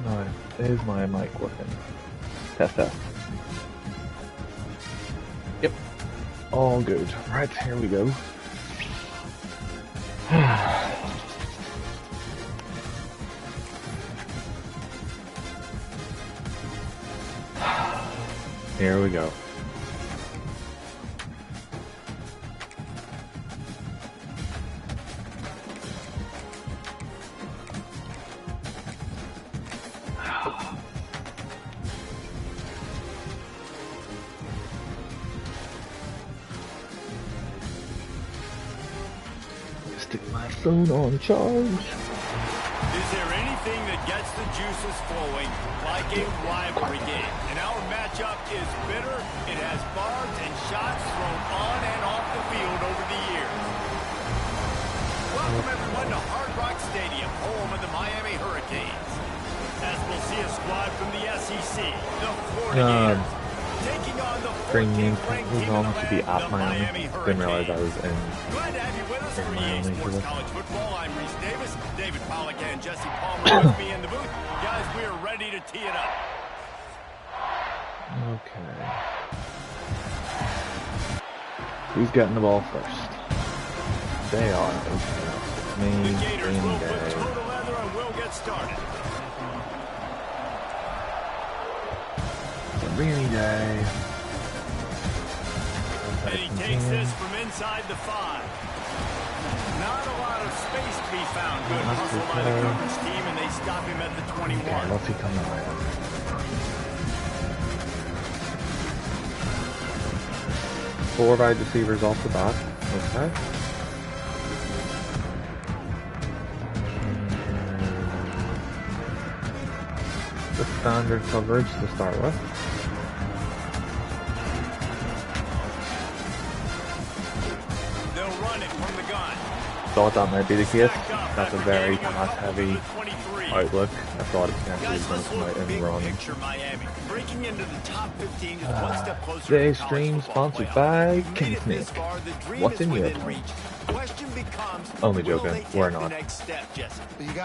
No, is my mic working? Test, test. Yep. All good. Right, here we go. Here we go. Stick my phone on charge. Is there anything that gets the juices flowing like a rivalry game? And our matchup is bitter. It has barbs and shots thrown on and off the field over the years. Welcome everyone to Hard Rock Stadium, home of the Miami Hurricanes. As we'll see a squad from the SEC, the Florida Gators, taking on the 14th ranked team in the land, the Miami Hurricanes. Didn't realize I was in. Glad to have you with us for EA Sports College Football. I'm Reese Davis, David Pollack, and Jesse Palmer with me in the booth. Guys, we are ready to tee it up. Okay. Who's getting the ball first? They are. The Gators will put toe to leather and we'll get started. It's a rainy day. And he takes this from inside the 5. Not a lot of space to be found. Good hustle by the coverage team, and they stop him at the 21. Okay, what's he coming around? 4 wide receivers off the bat. Okay. The standard coverage to start with. Thought that might be the case. That's a very pass-heavy outlook. I thought it potentially was going to come out and run. Today's stream sponsored by King Snake. What's in your plan? Only joking. We're not.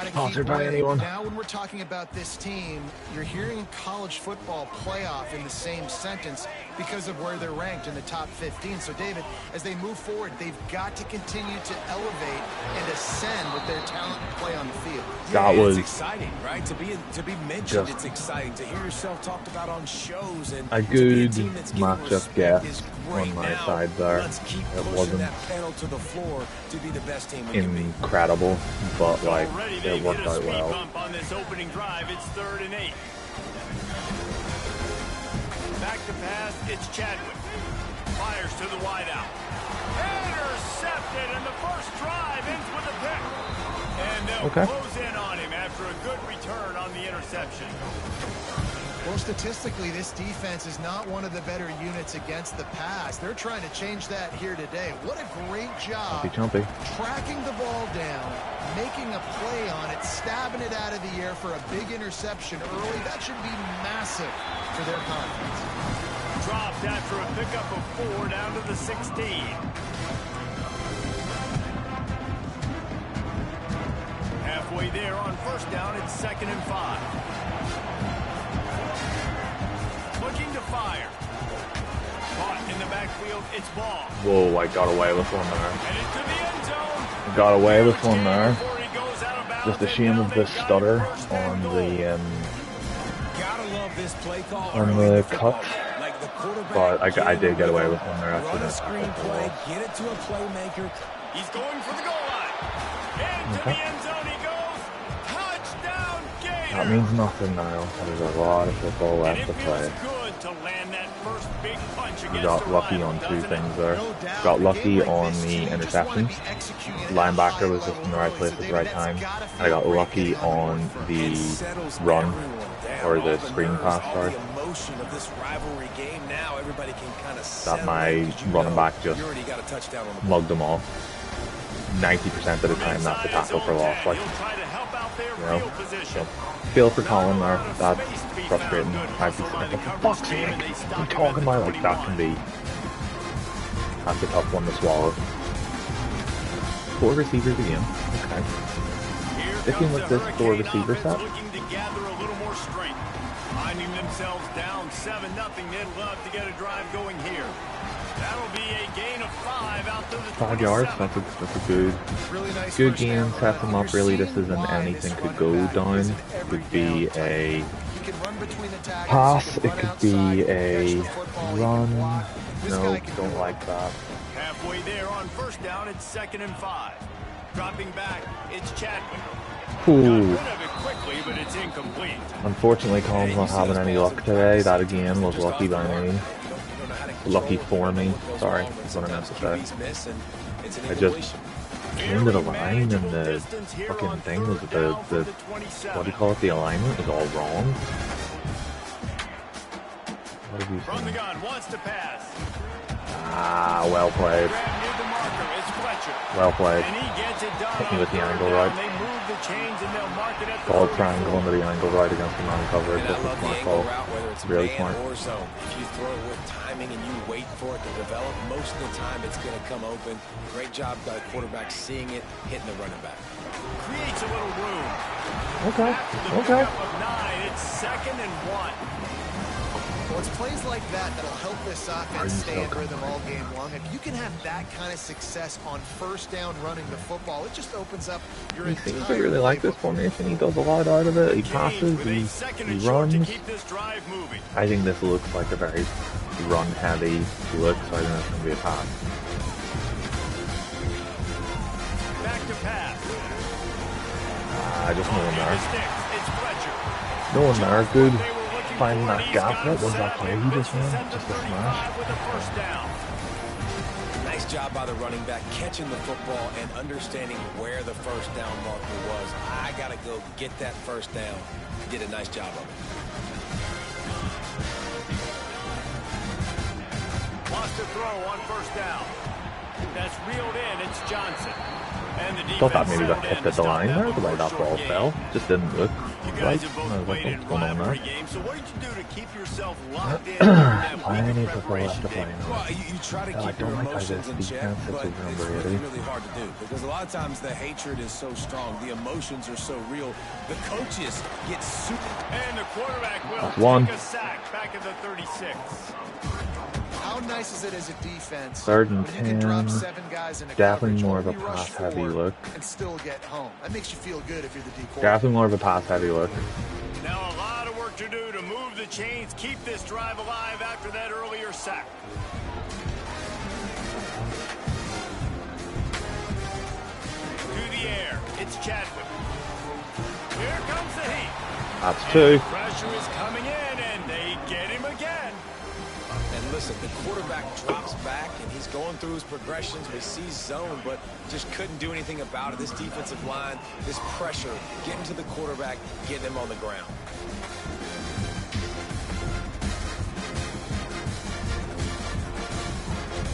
Sponsored by anyone. Now when we're talking about this team, you're hearing college football playoff in the same sentence because of where they're ranked in the top 15. So David, as they move forward, they've got to continue to elevate and ascend with their talent and play on the field. That was exciting, right? To be mentioned, it's exciting to hear yourself talked about on shows, and a good matchup guess on my side there. It wasn't incredible, but like it worked out well. On this opening drive, it's 3rd and 8. Back to pass, it's Chadwick. Fires to the wideout. Intercepted, and the first drive ends with a pick. And they'll close in on him after a good return on the interception. Well, statistically, this defense is not one of the better units against the pass. They're trying to change that here today. What a great job tracking the ball down, making a play on it, stabbing it out of the air for a big interception early. That should be massive for their confidence. Dropped after a pickup of 4 down to the 16. Halfway there on 1st down, it's 2nd and 5. Looking to fire. Caught in the backfield, it's Ball. Whoa, I got away with one there. And into the end zone. Got away with one there. Just a shame of the stutter on the cut. But I did get away with one there after that. Get it to a playmaker. He's going for the goal line. Into the end zone he goes. Touchdown Gators. That means nothing now. There's a lot of football left to play. We got lucky on 2 things there. Got lucky on the interceptions. Linebacker was just in the right place at the right time. And I got lucky on the run, or the screen pass, sorry. That my running back just mugged them off. 90% of the time, that's a tackle for loss. Like, you know, so feel for Colin there. That's frustrating. I'd be like, what the fuck's sake? I'm talking about like that can be. That's a tough one to swallow. 4 receivers again. Okay. Sticking with this 4 receiver set. gather a little more strength. Finding themselves down 7-0, they'd love to get a drive going here. That'll be a gain of 5 out to the 5 yards. That's a good, really nice good game. Set them up. Really, this isn't anything could go down. It could be a pass. It could be a run. No, don't like that. Halfway there on first down, it's 2nd and 5. Dropping back, it's Chadwick. Ooh. Got rid of it quickly, but it's incomplete. Unfortunately, Colin's not having any luck today. That again was lucky by me. Lucky for me. Sorry, that's what I meant to say. I just came to the line and the fucking thing was the what do you call it? The alignment was all wrong. What have you From the seen? gun, wants to pass. Ah, well played. Grab near the marker, it's Fletcher. Well played. And he gets it done. Hit me with the on angle third right. down. They move the chains and they'll mark it at the Ball 34. triangle under the angle right against the man coverage. And I That's a love the smart angle call. route, whether it's Really man smart. or zone. If you throw it with timing and you wait for it to develop, most of the time it's going to come open. Great job by the quarterback seeing it, hitting the running back. Creates a little room. Okay. After the Okay. pickup of 9, it's 2nd and 1. Well, it's plays like that that'll help this Are offense you stay in still rhythm all game long. If you can have that kind of success on first down running the football, it just opens up your He seems to entire really like this formation. He does a lot out of it. He passes. With a second He and short to runs. keep this drive moving. I think this looks like a very run-heavy look, so I think that's going to be a pass. Back to pass. Just no one The there. sticks, it's Fletcher. No one there. Good. They were looking Finding for, that he's gap. got What was him that set. play he just Misses made? at the Just a 35 smash. with a first down. Nice job by the running back catching the football and understanding where the first down marker was. I got to go get that first down. Did a nice job of it. Wants to throw on first down. That's reeled in. It's Johnson. And the Thought that defense maybe got settled in tipped to at the stop line that there, from the way a that short ball gain. fell. Just didn't look You right. guys have I both was like, played in what's going on rivalry there? games, so what did you do to keep yourself locked in during that I week of need to play preparation, to play David? now. Well, you try to I keep your don't like how emotions this in check, defense is but so it's number really, 80. really hard to do because a lot of times the hatred is so strong, the emotions are so real, the coaches get super. And the quarterback will That's one. take a sack back at the 36. How nice is it as a defense 3rd and when you can drop 10. 7 guys in a Definitely coverage, more of a only rush pass-heavy 4 look. and still get home? That makes you feel good if you're the D quarterback. Definitely more of a pass-heavy look. Now a lot of work to do to move the chains, keep this drive alive after that earlier sack. To the air, it's Chadwick. Here comes the heat. That's 2. Pressure is coming in, and they get him again. And listen, the quarterback drops back and he's going through his progressions. We see zone, but just couldn't do anything about it. This defensive line, this pressure, getting to the quarterback, getting him on the ground.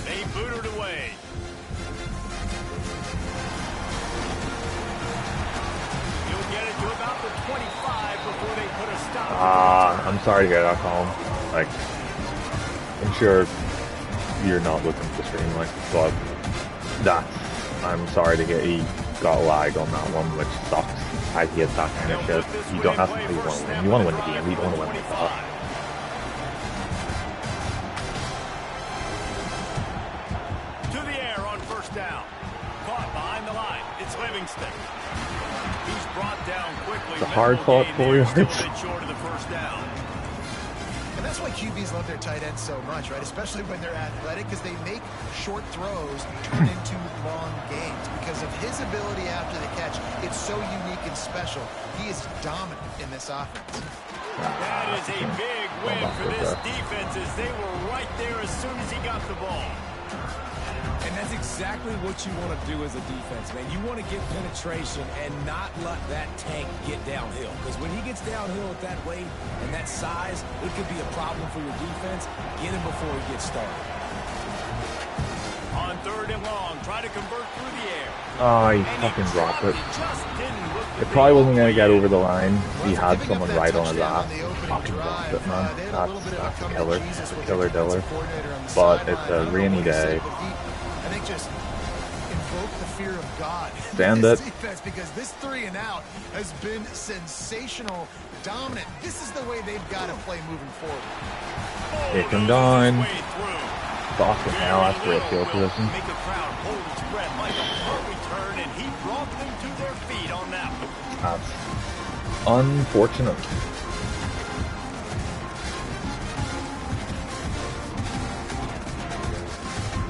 They boot it away. He'll get it to about the 25 before they put a stop. I'm sorry to hear that, Colin. Like, I'm sure you're not looking at the screen, like, but I'm sorry to get he got lag on that one, which sucks. I hate that kind of shit. You don't have to play one win. You want to win the game. You don't want to win the ball. To the air on first down. Caught behind the line. It's Livingston. He's brought down quickly. It's a hard-fought 4 yards. Still a bit short of the first down. And that's why QBs love their tight ends so much, right? Especially when they're athletic, because they make short throws turn into long gains. Because of his ability after the catch, it's so unique and special. He is dominant in this offense. That is a big win for this defense as they were right there as soon as he got the ball. And that's exactly what you want to do as a defense, man. You want to get penetration and not let that tank get downhill. Because when he gets downhill at that weight and that size, it could be a problem for your defense. Get him before he gets started. On 3rd and long, try to convert through the air. Oh, he And fucking dropped it. just didn't look It probably wasn't going to get over the line. He had Giving up someone that right on his touchdown ass. the opening Fucking drive, dropped it, man. they had a little bit of That's a coming killer. to Jesus That's a with killer the defensive diller. coordinator on the But sideline. it's I a don't know rainy what he said, day. but I think just invoked the fear of God. Stand this it. defense, because this 3 and out has been sensational, dominant. This is the way they've got to play moving forward. Kick him down. Fucking hell, that's great field position. Make a crowd hold its breath like a punt return, and he brought them to their feet on that one. That's unfortunate.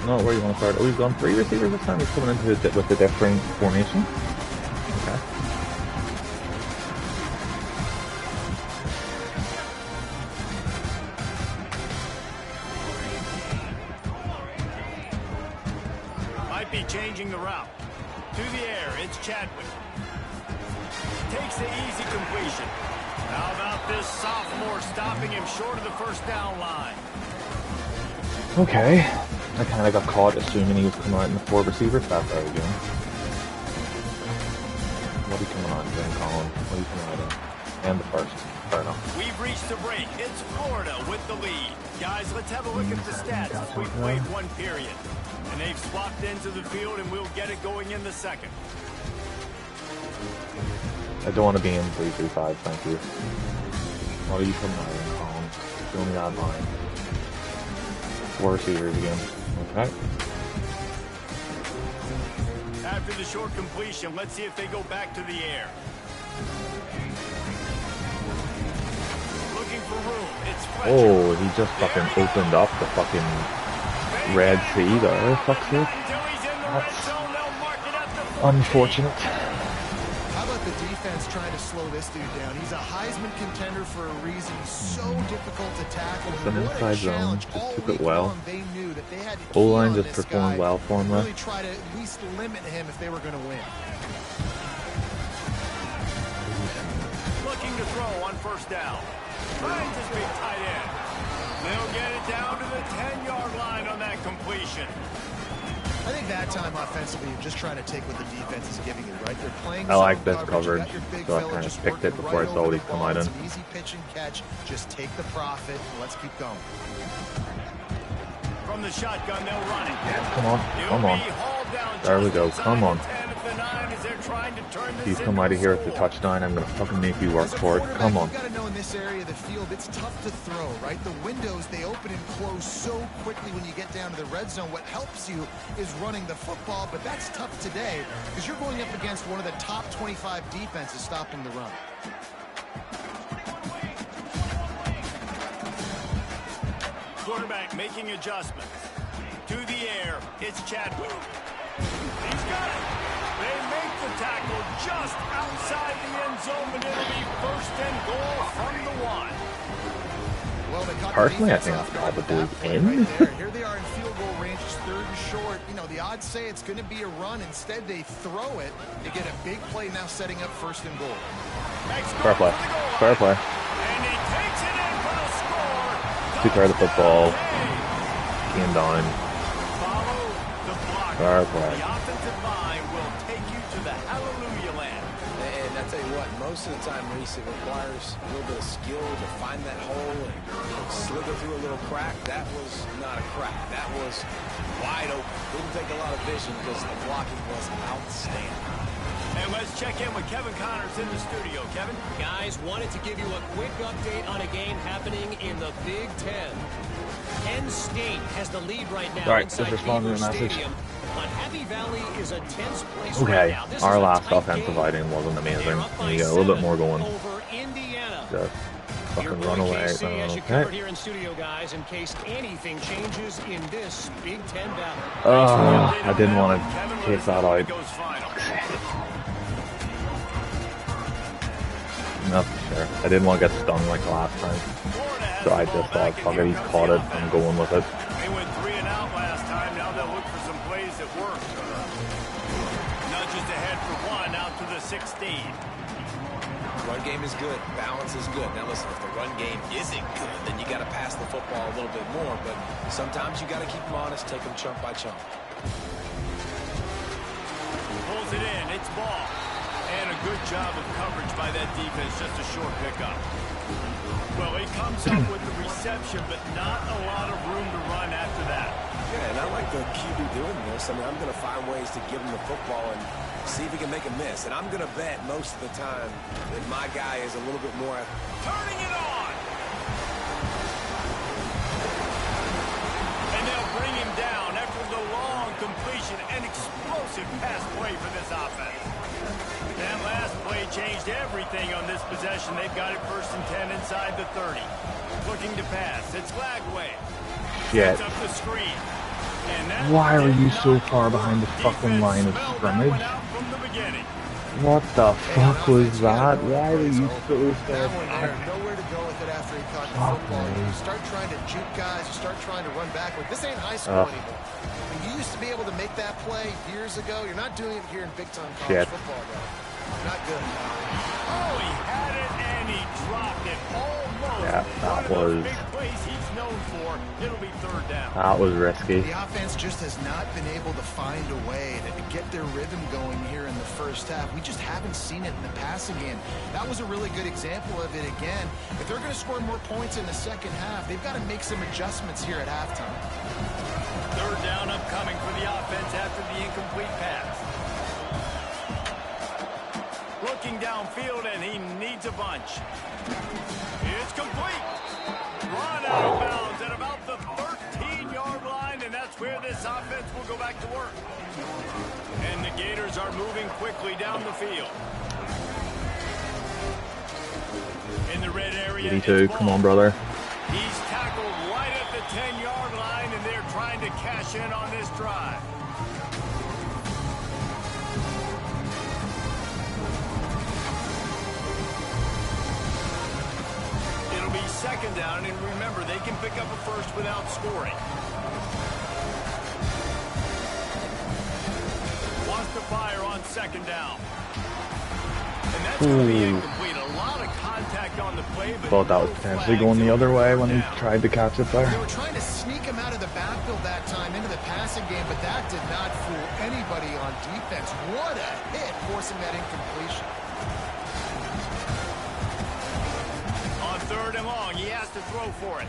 No, where you want to start? Oh, he's gone 3 receivers this time. He's coming into it with a different formation. Okay. Might be changing the route. To the air, it's Chadwick. Takes the easy completion. How about this sophomore stopping him short of the first down line? Okay. I kind of got caught assuming he was coming out in the 4 receivers. That's what I was doing. What are you coming on doing, Colin? What are you coming out in? And the first. Fair enough. We've reached the break. It's Florida with the lead. Guys, let's have a look at the stats as we've played 1 period. And they've swapped into the field, and we'll get it going in the second. I don't want to be in 3-3-5, thank you. What are you coming out in, Colin? Show me that line. 4 receivers again. Okay. After the short completion, let's see if they go back to the air. Looking for room. It's Fletcher. Oh, he just fucking opened up the fucking Red Sea there. Fuck's sake. That's unfortunate. How about the defense trying to slow this dude down? He's a Heisman contender for a reason. He's so difficult to tackle. It's an inside zone. Just took it well. They knew that they had to O-line just performed well for him. Really try to at least limit him if they were going to win. Looking to throw on first down. Finds his big tight end. They'll get it down to the 10-yard line on that completion. I think that time offensively, you're just trying to take what the defense is giving you, right? They're playing. I like this coverage, so I kind of picked it before I saw what he'd come out in. Easy pitch and catch. Just take the profit and let's keep going. From the shotgun, they'll run it. Come on, come on. There we go, come on. If you come out of here at the touchdown, I'm going to fucking make you work for it. Come on. You got to know in this area of the field, it's tough to throw, right? The windows, they open and close so quickly when you get down to the red zone. What helps you is running the football, but that's tough today because you're going up against one of the top 25 defenses stopping the run. Quarterback making adjustments. To the air, it's Chadwick. He's got it. They make the tackle just outside the end zone, and it'll be 1st and goal from the 1. Well, personally, I think that's probably in. Right there. Here they are in field goal range, 3rd and short. You know, the odds say it's going to be a run. Instead, they throw it. They get a big play now setting up 1st and goal. Fair play. Fair play. And he takes it in for the score. Took care of the football. Came down. Follow the block. Fair play. The offensive line will take you to the hallelujah land. And I tell you what, most of the time, Reese, it requires a little bit of skill to find that hole and slither through a little crack. That was not a crack. That was wide open. Didn't take a lot of vision because the blocking was outstanding. And let's check in with Kevin Connors in the studio. Kevin? Guys, wanted to give you a quick update on a game happening in the Big Ten. Penn State has the lead right now. All right, inside just respond to Beaver the message. Stadium. But Happy Valley is a tense place Okay, right now. This our is a last tight offensive game. outing wasn't amazing. They're up We by got a little bit 7 more going. over Indiana. Just Your fucking boy run away. KC has you covered Okay. here in studio, guys, in case anything changes in this Big Ten battle. I didn't want to take that out. Not sure. I didn't want to get stung like the last time. So I just thought, fuck it, he's caught it. I'm going with it. They went 3 and out last time. Now they'll look for some plays that work. Nudges ahead for 1 out to the 16. Run game is good. Balance is good. Now listen, if the run game isn't good, then you got to pass the football a little bit more. But sometimes you got to keep them honest, take them chunk by chunk. Pulls it in. It's ball. And a good job of coverage by that defense. Just a short pickup. Well, he comes up with the reception, but not a lot of room to run after that. Yeah, and I like the QB doing this. I mean, I'm going to find ways to give him the football and see if he can make a miss. And I'm going to bet most of the time that my guy is a little bit more... Turning it on! And they'll bring him down after the long completion and explosive pass play for this offense. That last play changed everything on this possession. They've got it 1st and 10 inside the 30. Looking to pass. It's Lagway. Shit. Up the screen. Why are you so far behind the fucking line of scrimmage? What the fuck was that? Why were you so far back? Nowhere to go with it after he caught the football. You start trying to juke guys. You start trying to run backward. This ain't high school anymore. I mean, you used to be able to make that play years ago. You're not doing it here in big-time college football, though. Not good. Oh, he had it and he dropped it almost. Yeah, that was... big plays he's known for. It'll be 3rd down. That was risky. The offense just has not been able to find a way to get their rhythm going here in the first half. We just haven't seen it in the passing game. That was a really good example of it again. If they're going to score more points in the second half, they've got to make some adjustments here at halftime. 3rd down upcoming for the offense after the incomplete pass. Looking downfield, and he needs a bunch. It's complete. Run out of bounds at about the 13-yard line, and that's where this offense will go back to work. And the Gators are moving quickly down the field. In the red area, 82, come on, brother. He's tackled right at the 10-yard line, and they're trying to cash in on this drive. It'll be 2nd down, and remember, they can pick up a first without scoring. Wants to fire on 2nd down. And that's going to be incomplete. A lot of contact on the play, but thought that was potentially going the other way when he tried to catch it there. They were trying to sneak him out of the backfield that time into the passing game, but that did not fool anybody on defense. What a hit, forcing that incompletion. On 3rd and long, he has to throw for it.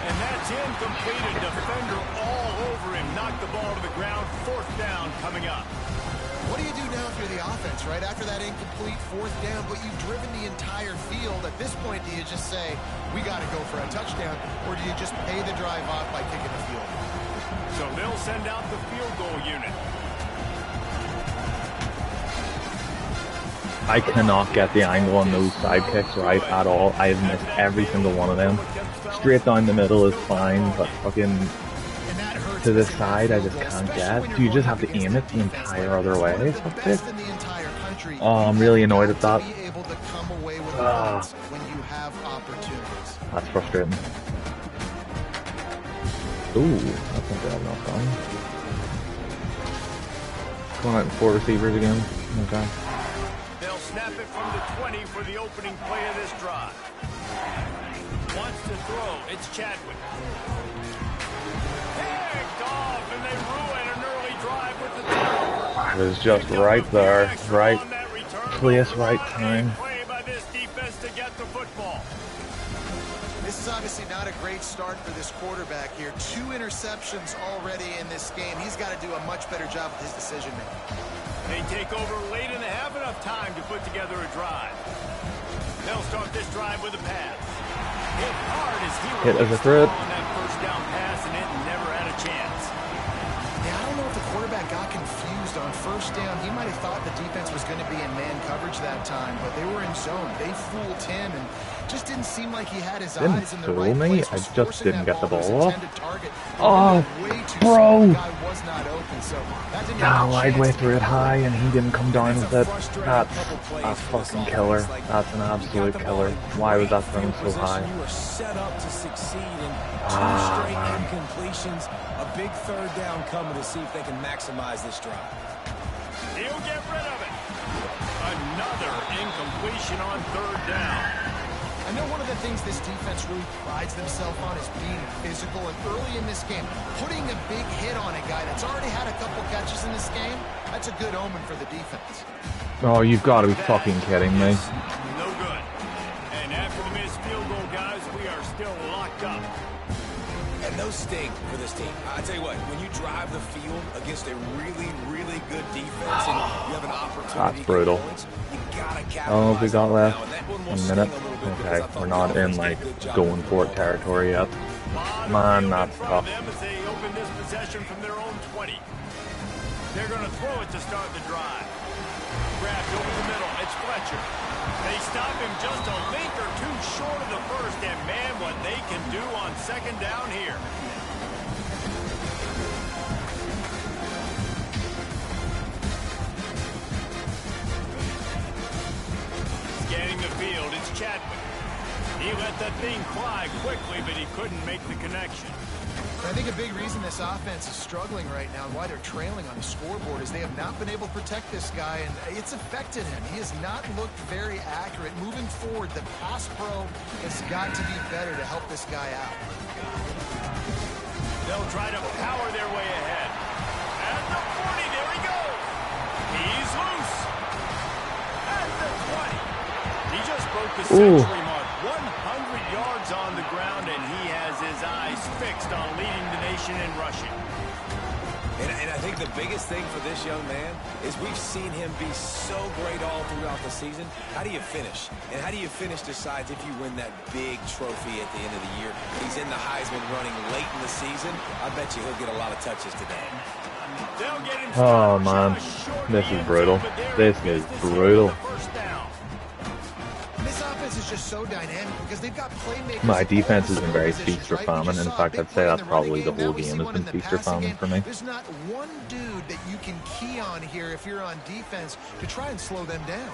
And that's incomplete. A defender all over him. Knocked the ball to the ground. 4th down coming up. What do you do now if you're the offense, right? After that incomplete 4th down, but you've driven the entire field. At this point, do you just say, we got to go for a touchdown, or do you just pay the drive off by kicking the field? So they'll send out the field goal unit. I cannot get the angle on those side kicks right at all. I have missed every single one of them. Straight down the middle is fine, but fucking to the side I just can't get. Do you just have to aim it the entire other way? Oh, I'm really annoyed at that. That's frustrating. Ooh, that's not bad enough done. Going out in 4 receivers again. Okay. They'll snap it from the 20 for the opening play of this drive. Wants to throw. It's Chadwick. Picked off, and they ruin an early drive with the turnover. I was just right there, right place, right time. Play by this defense to get the football. This is obviously not a great start for this quarterback here. 2 interceptions already in this game. He's got to do a much better job with his decision making. They take over late and they have enough time to put together a drive. They'll start this drive with a pass. Hit hard as he was on that 1st down pass, and it never had a chance. Yeah, I don't know if the quarterback got confused on 1st down. He might have thought the defense was going to be in man coverage that time, but they were in zone. They fooled him, and just didn't seem like he had his eyes in the right place. I just didn't get the ball off. Oh, bro! Lagway threw it high and he didn't come down with it. That's a fucking killer. That's an absolute killer. Why was that thrown so high? You are set up to succeed in 2 straight incompletions. A big 3rd down coming to see if they can maximize this drive. He'll get rid of it. Another incompletion on 3rd down. I know one of the things this defense really prides themselves on is being physical, and early in this game, putting a big hit on a guy that's already had a couple catches in this game, that's a good omen for the defense. Oh, you've got to be fucking kidding me. No good. And after the missed field goal, guys, we are still locked up. And those sting for this against a really, really good defense and you have an opportunity. That's brutal. Oh, we got left 1 minute. Okay, we're not in like going for it territory yet. Man, that's tough. They open this possession from their own 20. They're going to throw it to start the drive. Grabbed over the middle. It's Fletcher. They stop him just a link or two short of the first, and man, what they can do on second down here. Scanning the field, it's Chadwick. He let that thing fly quickly, but he couldn't make the connection. I think a big reason this offense is struggling right now and why they're trailing on the scoreboard is they have not been able to protect this guy, and it's affected him. He has not looked very accurate. Moving forward, the pass pro has got to be better to help this guy out. They'll try to power their way ahead. At the 40, there he goes. He's loose. At the 20. He just broke the century mark. 100 yards on the ground, and he has his eyes fixed on leading the nation in rushing. And I think the biggest thing for this young man is we've seen him be so great all throughout the season. How do you finish? And how do you finish decides if you win that big trophy at the end of the year. He's in the Heisman running late in the season. I bet you he'll get a lot of touches today. Oh, man. This is brutal. This is brutal. Is just so dynamic because they've got playmakers. My defense has been very feature famine. In fact, I'd say that's probably the whole game has been feature famine for me. There's not one dude that you can key on here if you're on defense to try and slow them down.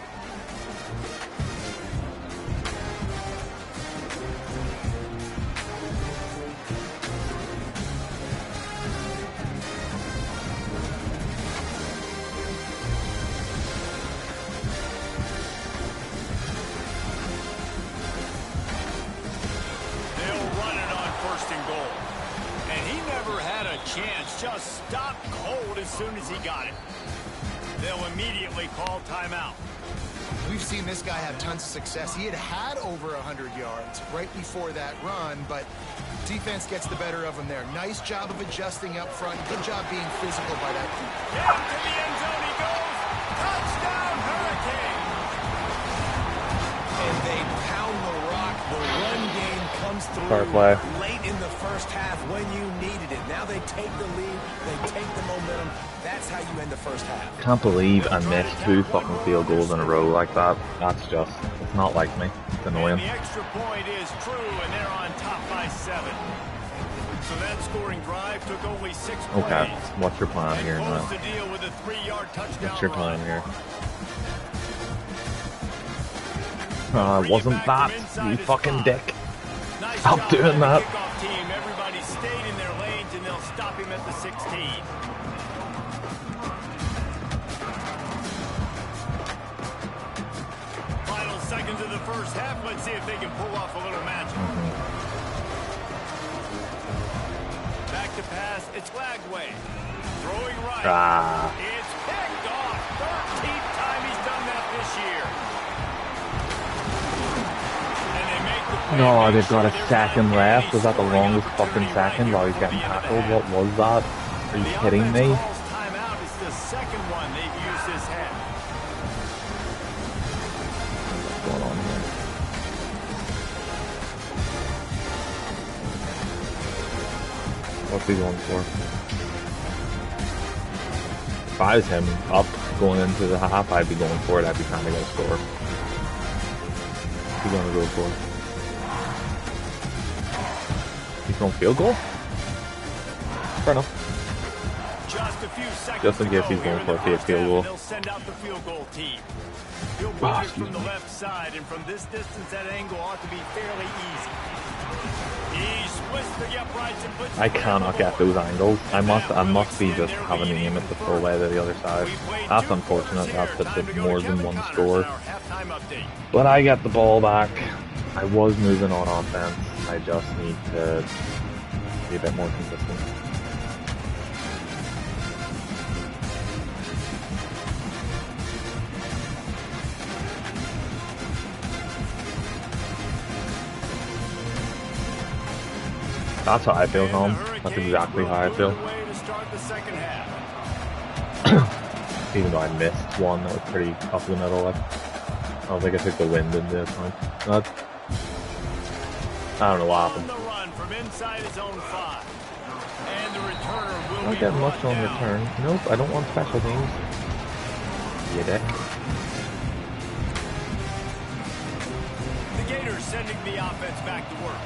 Just stopped cold as soon as he got it. They'll immediately call timeout. We've seen this guy have tons of success. He had over 100 yards right before that run, but defense gets the better of him there. Nice job of adjusting up front. Good job being physical by that team. Down to the end zone he goes. Touchdown, Hurricane. And they pound the rock. The run game comes through late in the first half when you needed it. Now they take the lead. They take the momentum. That's how you end the first half. Can't believe I missed 2 fucking field goals in a row like that. That's just, it's not like me. It's annoying. And the extra point is true, and they're on top by 7. So that scoring drive took only 6 plays. Okay, what's your plan here now? To deal with a 3-yard touchdown. What's your plan here? Wasn't that, you fucking dick. Stop doing that. Team. Everybody stayed in their lanes, and they'll stop him at the 16. Final seconds of the first half. Let's see if they can pull off a little magic. Back to pass. It's Lagway. Throwing right. It's picked off. 13th time he's done that this year. No, they've got a second left. Was that the longest fucking second while he's getting tackled? What was that? Are you kidding me? Timeout is the second one they've used this half. What's going on here? What's he going for? If I was him up going into the half, I'd be going for it. I'd be trying to get a score. What's he going to go for? He's going field goal? Fair enough. Just in case he's going for a field goal. They'll send out the field goal team. He'll bring it from the left side, and from this distance, that angle ought to be fairly easy. He splits the uprights and puts I cannot get those angles. I must be just having to aim it the full way to the other side. That's unfortunate. That puts it more than one score. But I get the ball back. I was moving on offense. I just need to be a bit more consistent. That's how I feel, Tom. That's exactly how I feel. Even though I missed one that was pretty up the middle. Like, I was like, I took the wind in this one. I don't know what happened. I'm not getting much on return. Nope, I don't want special teams. You dick. The Gators sending the offense back to work.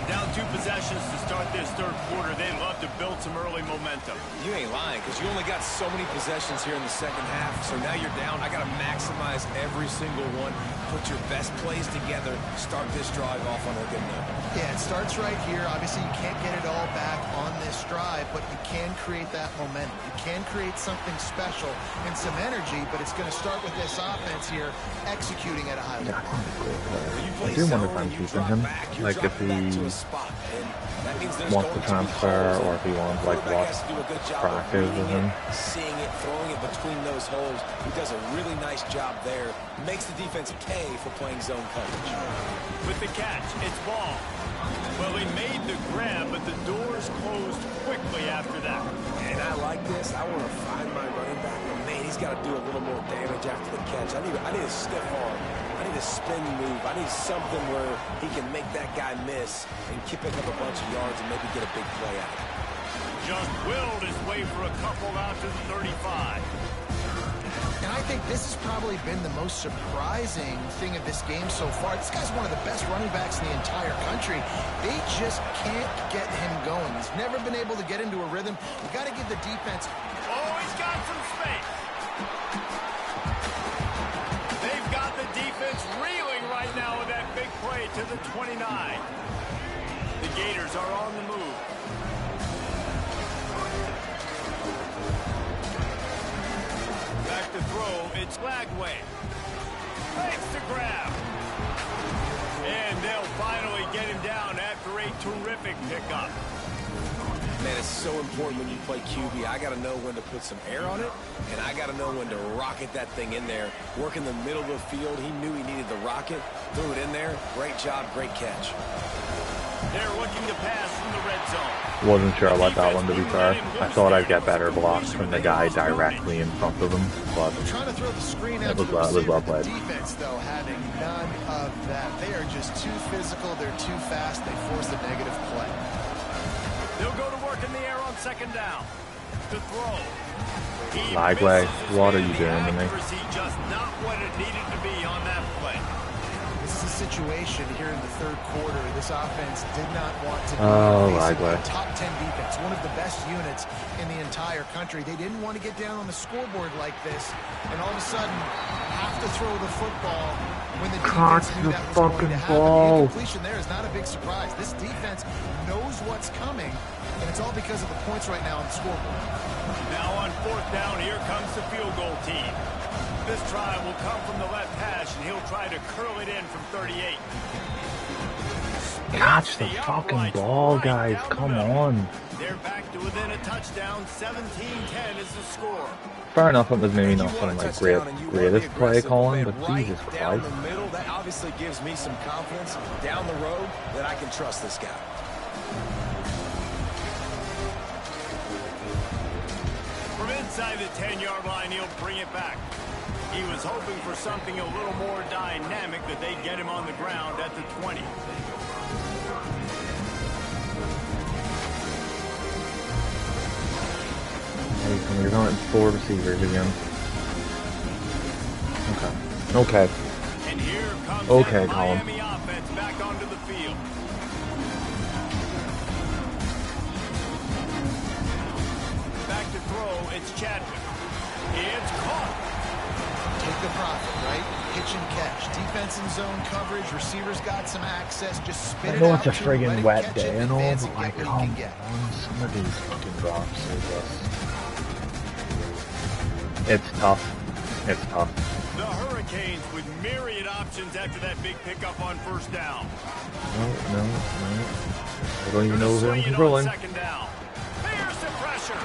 Down 2 possessions to start this third quarter. They'd love to build some early momentum. You ain't lying, because you only got so many possessions here in the second half. So now you're down. I got to maximize every single one. Put your best plays together. Start this drive off on a good note. Yeah, it starts right here. Obviously, you can't get it all back on this drive, but you can create that momentum. You can create something special and some energy, but it's going to start with this offense here executing at a high level. I do wonder if I'm keeping him. Like, if he wants to transfer, or if he wants, like, what practice with him. Seeing it, throwing it between those holes. He does a really nice job there. Makes the defense pay for playing zone coverage. With the catch, it's ball. Well, he made the grab, but the doors closed quickly after that. And I like this. I want to find my running back, but man, he's got to do a little more damage after the catch. I need a stiff arm. I need a spin move. I need something where he can make that guy miss and pick up a bunch of yards and maybe get a big play out of it. Just willed his way for a couple out to the 35. And I think this has probably been the most surprising thing of this game so far. This guy's one of the best running backs in the entire country. They just can't get him going. He's never been able to get into a rhythm. You got to give the defense. Oh, he's got some space. They've got the defense reeling right now with that big play to the 29. The Gators are on the move. Back to throw, it's Lagway. Makes the grab. And they'll finally get him down after a terrific pickup. Man, it's so important when you play QB. I got to know when to put some air on it, and I got to know when to rocket that thing in there. Work in the middle of the field. He knew he needed the rocket. Threw it in there. Great job, great catch. They're looking to pass from the red zone. Wasn't sure about that one, to be fair. I thought I'd get better blocks from the guy directly in front of him, but Trying to throw the screen out it was well played. Defense, though, having none of that. They are just too physical. They're too fast. They force a negative play. They'll go to work in the air on second down. To throw. Lagway, what are you doing to me? Just not what it needed to be on that play. This is a situation here in the third quarter. This offense did not want to be Lagway. a top 10 defense, one of the best units in the entire country. They didn't want to get down on the scoreboard like this, and all of a sudden have to throw the football when the defense knew that was going to happen. The incompletion there is not a big surprise. This defense knows what's coming, and it's all because of the points right now on the scoreboard. Now on fourth down, here comes the field goal team. This try will come from the left hash, and he'll try to curl it in from 38. Catch the fucking ball, guys. Come on. They're back to within a touchdown. 17-10 is the score. Fair enough, it was maybe not something like greatest play calling, but Jesus Down Christ. the middle, that obviously gives me some confidence down the road that I can trust this guy. From inside the 10-yard line, he'll bring it back. He was hoping for something a little more dynamic, that they'd get him on the ground at the 20. You're going 4 receivers again. Okay. And here comes Okay, the Colin. Miami offense back onto the field. Back to throw, it's Chadwick. It's caught. Take the profit, right? Pitch and catch. Defense in zone coverage. Receivers got some access. Just spit I it know out. it's a to him, let friggin' him wet catch day it, and all, advance but and like, get what come he can get. on, some of these fucking drops are just... It's tough. It's tough. The Hurricanes with myriad options after that big pickup on first down. No. I don't even know who I'm controlling. Second down. There's the pressure.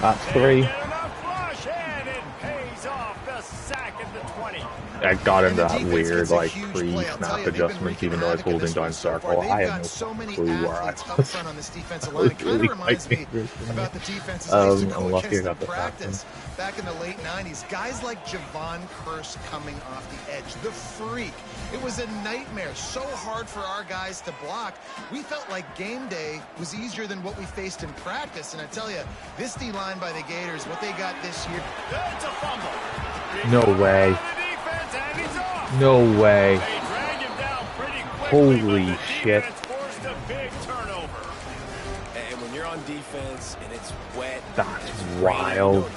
That's 3. Get enough flush, and it pays off. The sack at the 20. I got into that weird, like, pre-snap adjustments, even though I was holding down circle. I had no clue where I was. It really reminds me about the defenses they used to go lucky I against got in the practice back in the late 90s. Guys like Javon Curse coming off the edge, the freak. It was a nightmare. So hard for our guys to block. We felt like game day was easier than what we faced in practice. And I tell you, this D-line by the Gators, what they got this year. It's a fumble. No way. No way. Holy shit. And when you're on defense and it's wet, that's wild.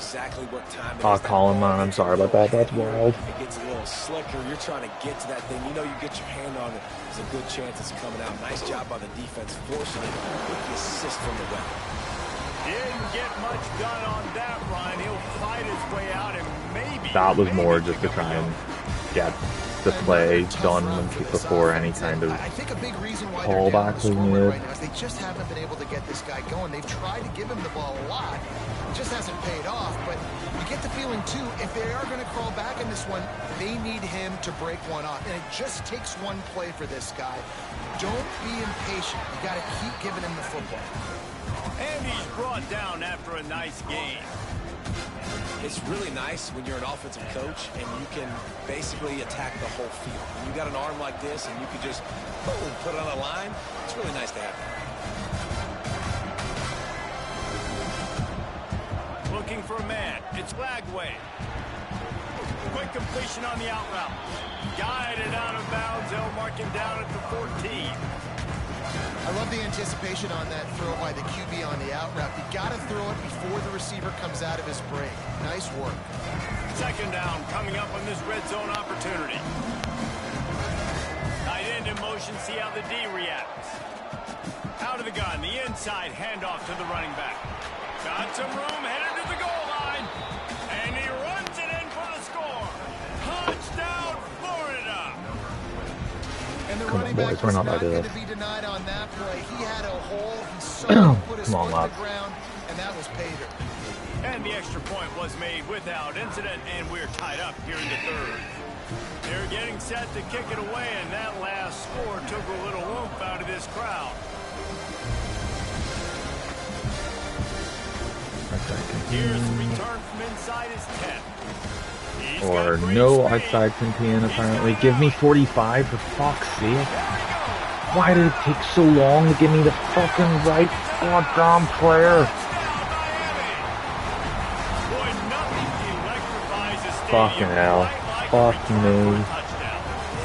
Colin, man, I'm sorry about that. That's wild. It gets a little slicker. You're trying to get to that thing. You know you get your hand on it. There's a good chance it's coming out. Nice job by the defense forcing it with the assist from the wet. Didn't get much done on that, Ryan. He'll fight his way out and maybe. That was more just to try and get the play done before any kind of callback was made. Right now is they just haven't been able to get this guy going. They've tried to give him the ball a lot. It just hasn't paid off. But you get the feeling, too, if they are going to crawl back in this one, they need him to break one off. And it just takes one play for this guy. Don't be impatient. You got to keep giving him the football. And he's brought down after a nice game. It's really nice when you're an offensive coach and you can basically attack the whole field. When you got an arm like this and you can just boom, put it on a line, it's really nice to have that. Looking for a man. It's Lagway. Quick completion on the out route. Guided out of bounds. They'll mark him down at the 14. I love the anticipation on that throw by the QB on the out route. You got to throw it before the receiver comes out of his break. Nice work. Second down coming up on this red zone opportunity. Tight end in motion, see how the D reacts. Out of the gun, the inside handoff to the running back. Got some room, headed to the goal line. And he runs it in for the score. Touchdown, Florida. And the running back was not going to be denied on that play. He had a hole. He saw him put his foot to the ground, and that was pay dirt. And the extra point was made without incident, and we're tied up here in the third. They're getting set to kick it away, and that last score took a little oomph out of this crowd. Here's the return from inside his 10. Or no outside contain, apparently. Give me 45, for fuck's sake. Why did it take so long to give me the fucking right goddamn player? Fucking hell. Fuck me.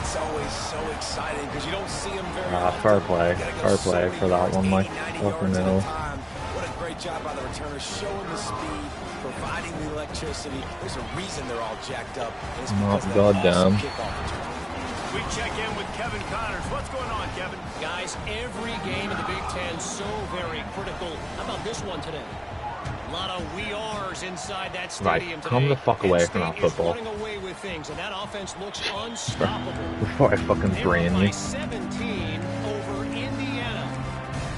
It's always so exciting because you don't see him very often. Fair play. Fair play for that one, Mike. Fucking hell. What a great job by the returner, showing the speed, providing the electricity. There's a reason they're all jacked up. Not goddamn. We check in with Kevin Connors. What's going on, Kevin? Guys, every game in the Big Ten so very critical. How about this one today? A lot of we are's inside that stadium today. Come the fuck away from that football. Running away with things, and that offense looks unstoppable. Before I fucking brain you. 17 over Indiana.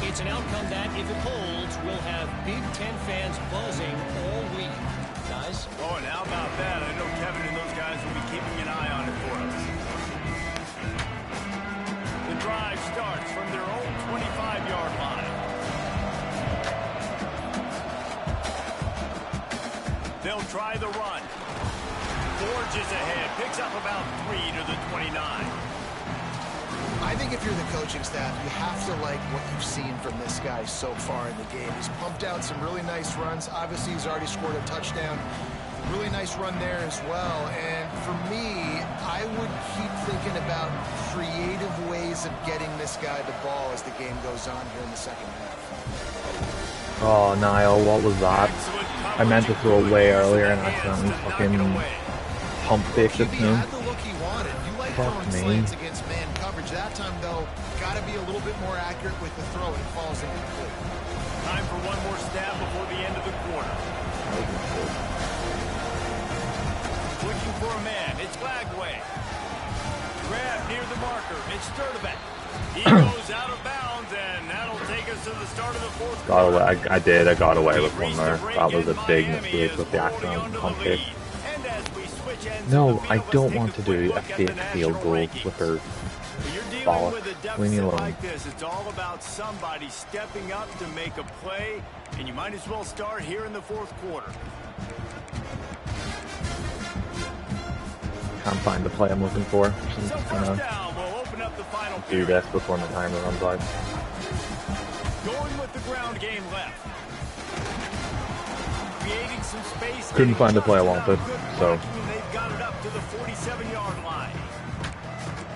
It's an outcome that, if it holds, will have Big Ten fans buzzing all week. Guys? Oh, and how about that? I know Kevin and those guys will be keeping an eye on it for us. The drive starts from their own 25-yard line. They'll try the run. Forges ahead. Picks up about 3 to the 29. I think if you're the coaching staff, you have to like what you've seen from this guy so far in the game. He's pumped out some really nice runs. Obviously, he's already scored a touchdown. Really nice run there as well. And for me, I would keep thinking about creative ways of getting this guy the ball as the game goes on here in the second half. Oh, Niall, what was that? I meant to throw it way earlier and accidentally fucking pump faked it to him. Fuck me. Against man coverage. That time, though, got to be a little bit more accurate with the throw, and it falls incomplete. Time for one more stab before the end of the quarter. Looking for a man. It's Lagway. Grab near the marker. It's Sturdivant. He goes out of bounds, and that'll take us to the start of the fourth quarter. I got away with one there. That was a big mistake with the accident pump fake. And as we switch No, I don't want to do a fake field goal with her bollocks. Leave me alone. Like this, it's all about somebody stepping up to make a play, and you might as well start here in the fourth quarter. Can't find the play I'm looking for. So I'm just gonna do this before my timer runs out. Going with the ground game left. Creating some space. Couldn't find the play I wanted, so. They've got it up to the 47-yard line.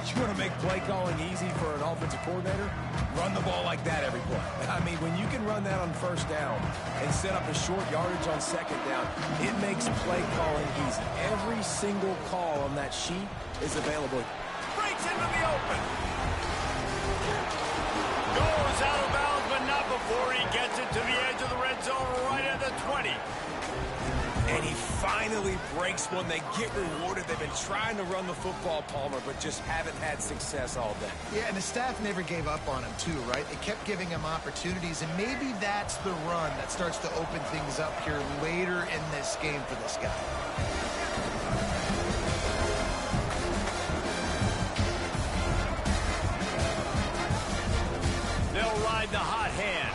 You want to make play calling easy for an offensive coordinator? Run the ball like that every play. I mean, when you can run that on first down and set up a short yardage on second down, it makes play calling easy. Every single call on that sheet is available. Breaks into the open. Goes out of bounds, but not before he gets it to the edge of the red zone right at the 20. And he finally breaks one. They get rewarded. They've been trying to run the football, Palmer, but just haven't had success all day. Yeah, and the staff never gave up on him, too, right? They kept giving him opportunities, and maybe that's the run that starts to open things up here later in this game for this guy. They'll ride the hot hand.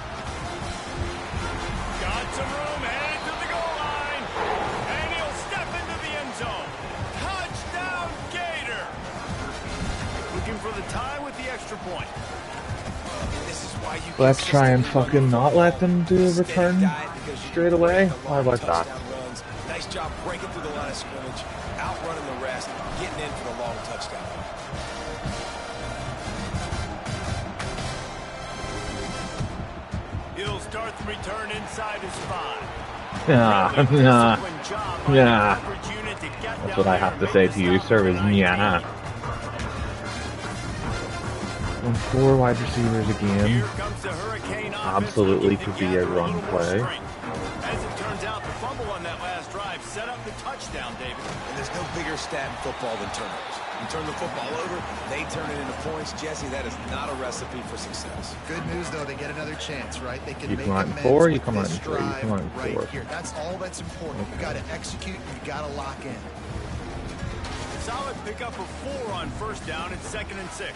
Got some room, headed to the goal line. And he'll step into the end zone. Touchdown, Gator. Looking for the tie with the extra point. This is why you Let's try and fucking not let them do a return straight away. How about that? Nice job breaking through the line of scrimmage, outrunning the rest, getting in for the long touchdown. He'll start the return inside his 5. Yeah. That's what I have to say to you, sir, is yeah. And 4 wide receivers again. Absolutely could be a run play. As it turns out, the fumble on that last drive set up the touchdown, David. And there's no bigger stat in football than turnovers. You turn the football over, they turn it into points. Jesse, that is not a recipe for success. Good news, though, they get another chance, right? They can you make come out in amends 4, you with come out in this 3, you come out in 4. right here. That's all that's important. You got to execute, you got to lock in. Solid pickup of 4 on first down and 2nd and 6.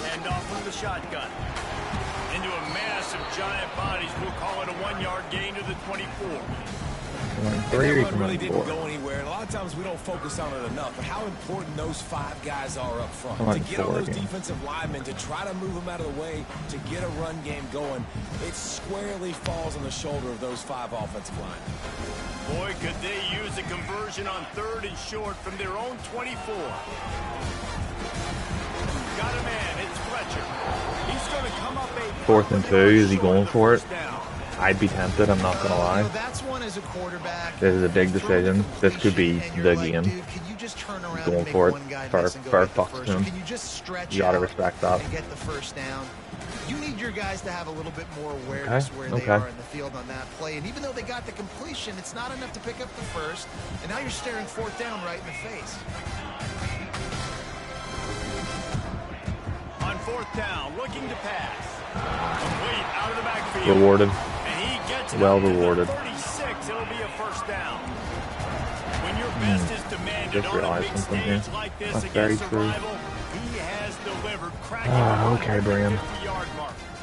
Hand off from the shotgun. Into a mass of giant bodies. We'll call it a 1-yard gain to the 24. That run really didn't go anywhere. And a lot of times we don't focus on it enough. But how important those 5 guys are up front. To get on those defensive linemen, to try to move them out of the way, to get a run game going, it squarely falls on the shoulder of those 5 offensive linemen. Boy, could they use a conversion on 3rd and short from their own 24. Got a man, it's Fletcher. He's going to come up 4th and 2, is he going for it? I'd be tempted, I'm not gonna lie. This is a big decision. This could be the game. Going for it. Fair fucks to him. You gotta respect that. You need your guys to have a little bit more awareness where they are in the field on that play. And even though they got the completion, it's not enough to pick up the first. And now you're staring 4th down right in the face. On 4th down, looking to pass. Complete out of the backfield. Rewarded. And he gets well rewarded. 36, it'll be a first down. When your best is demanded on a big stage like this against a rival, he has delivered. Okay, Brian.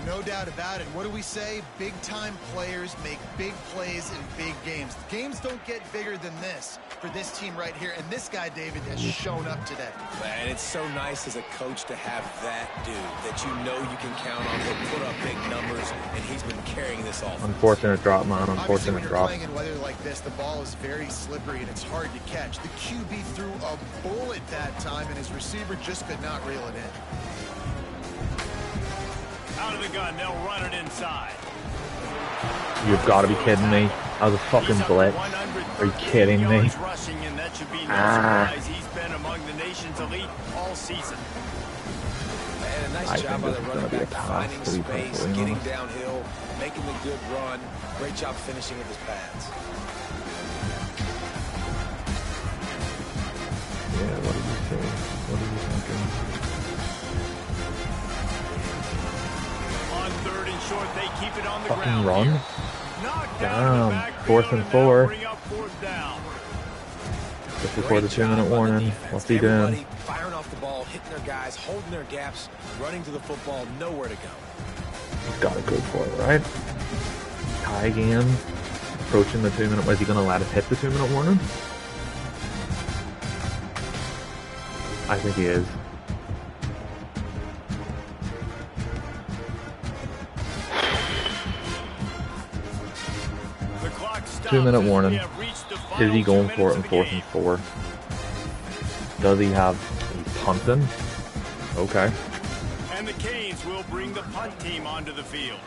No doubt about it. What do we say? Big-time players make big plays in big games. Games don't get bigger than this for this team right here. And this guy, David, has shown up today. Man, it's so nice as a coach to have that dude that you know you can count on. He'll put up big numbers, and he's been carrying this offense. Unfortunate drop, man. Unfortunate drop. Playing in weather like this, the ball is very slippery, and it's hard to catch. The QB threw a bullet that time, and his receiver just could not reel it in. Out of the gun, they'll run it inside. You've got to be kidding me. I was a fucking blitz. Are you kidding me? He's been among the nation's elite all season. Man, a nice job by the running back, finding space, getting downhill, making the good run. Great job finishing with his pads. Yeah, what did you say? What are you thinking? On 3rd and short, they keep it on the fucking ground. Run? Damn. 4th and 4. 4th down. Just before the 2-minute warning. What's he doing? Firing off the ball, hitting their guys, holding their gaps, running to the football, nowhere to go. He's got it good for it, right? Tie again. Approaching the 2-minute. Was he going to let us hit the 2-minute warning? I think he is. The clock stops. 2-minute warning. We have reached the final Is he going 2 for it in minutes of the 4th and 4? Does he have... He's punting? Okay. And the Canes will bring the punt team onto the field.